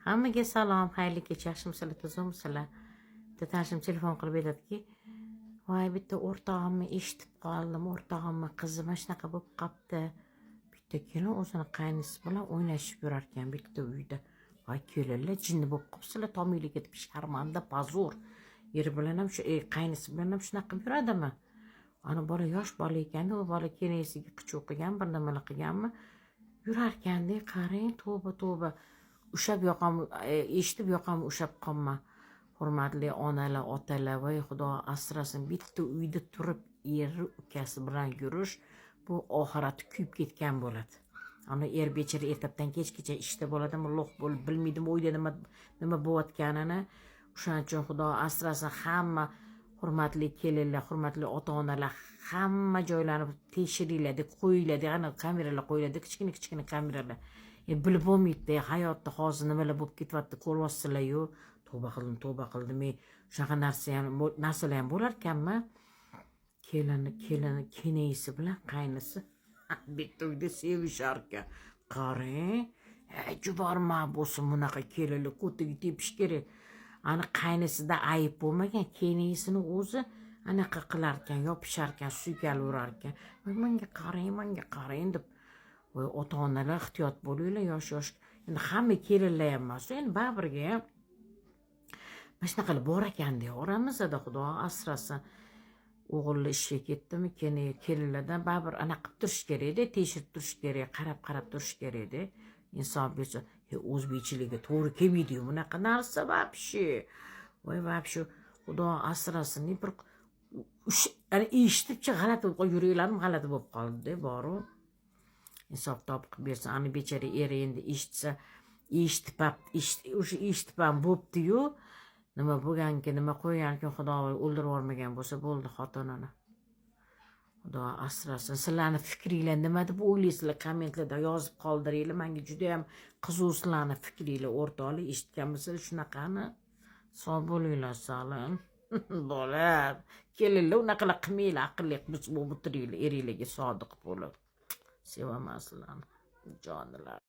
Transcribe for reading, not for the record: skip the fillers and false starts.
Hammaga salom, xayrli kecha, yaxshimisizlar, tuzukmisizlar? Bitta tanishim telefon qilib aytadiki, voy bitta o'rtog'imni eshitib qoldim, o'rtog'imni qizi mana shunaqa bo'lib qolibdi. Bitta kelin o'zini qaynisi bilan o'ynashib yurar ekan bitta uyda. Voy kelinlar jinni bo'lib qolibsizlar, tominglar ketib sharmanda, pozor. Eri bilan ham shu qaynisi bilan ham shunaqa qilib yuradimi? Ana bola yosh bola ekan, u bola kenaysiga qichuv qilgan, bir nimalar qilganmi? Yurar ekanda, qarang, tavba. Ushab yoqam, eshitib yoqam ushab qolma. Hurmatli onalar, otalar, voy Xudo asrasin, bitta uyda turib eri ukasi bilan yurish bu oxirati kuyib ketgan bo'ladi. Ana er bechara ertadan kechgacha ishda bo'ladimi, lo'q bo'lib bilmaydimi, o'yda nima bo'layotganini. O'shaning uchun Xudo asrasin, hamma hurmatli kelinlar, hurmatli ota-onalar, hamma joylarni tekshiringlar, qo'yinglar, ana kameralar qo'yiladi, kichkina kameralar. Bilib bo'lmaydi, hayotda hozir nimalar bo'lib ketyapti, ko'ryapsizlar-yu. Tavba qildim. Shunaqa narsalar ham bo'lar ekanmi? Kelini, kenayisi bilan qaynisi bitta uyda sevishar ekan. Qarang, juborma bo'lsin bunaqa kelinlar ko'tiga tepish kerak. Ana qaynisida ayib bo'lmagan, kenayisini o'zi anaqa qilar ekan, yopishar ekan, suygalurar ekan. Menga qarang deb. Voy ota-onalar ehtiyot bo'linglar, yosh. Endi hamma kelinlar ham emas, endi baribirga ham mana shunaqalar bor ekan-da, oramizda Xudo asrasin. O'g'illar ishga ketdimi, kelinlardan baribir anaqa qilib turish kerak-da, tekshirib turish kerak, qarab turish kerak-da. Inson bo'lsa, o'zbekchiligiga to'g'ri kelmaydi-yu bunaqa narsa вообще. Voy вообще Xudo asrasin. Bir eshitibchi g'alati bo'lib qoldi, yuragim g'alati bo'lib qoldi-da, boru. Insof topib bersin. Ani bechara eri endi eshitsa, eshitib ham bo'pti-yu. Nima bo'lganki, nima qo'yganki, Xudo o'ldirib yubormagan bo'lsa bo'ldi xotinini. Xudo asrasin. Sizlarning fikringlar nima deb o'ylaysizlar? Kommentlarda yozib qoldiringlar. Menga juda ham qiziq sizlarning fikringlar, o'rtoqlar, eshitganmisizlar shunaqani? Sog' bo'linglar, salom. Bola, kelinlar unaqalar qilmanglar, aqlli bo'lib o'tiringlar, eringlarga sodiq bo'lib. Sevaman sizlarni, jonlar.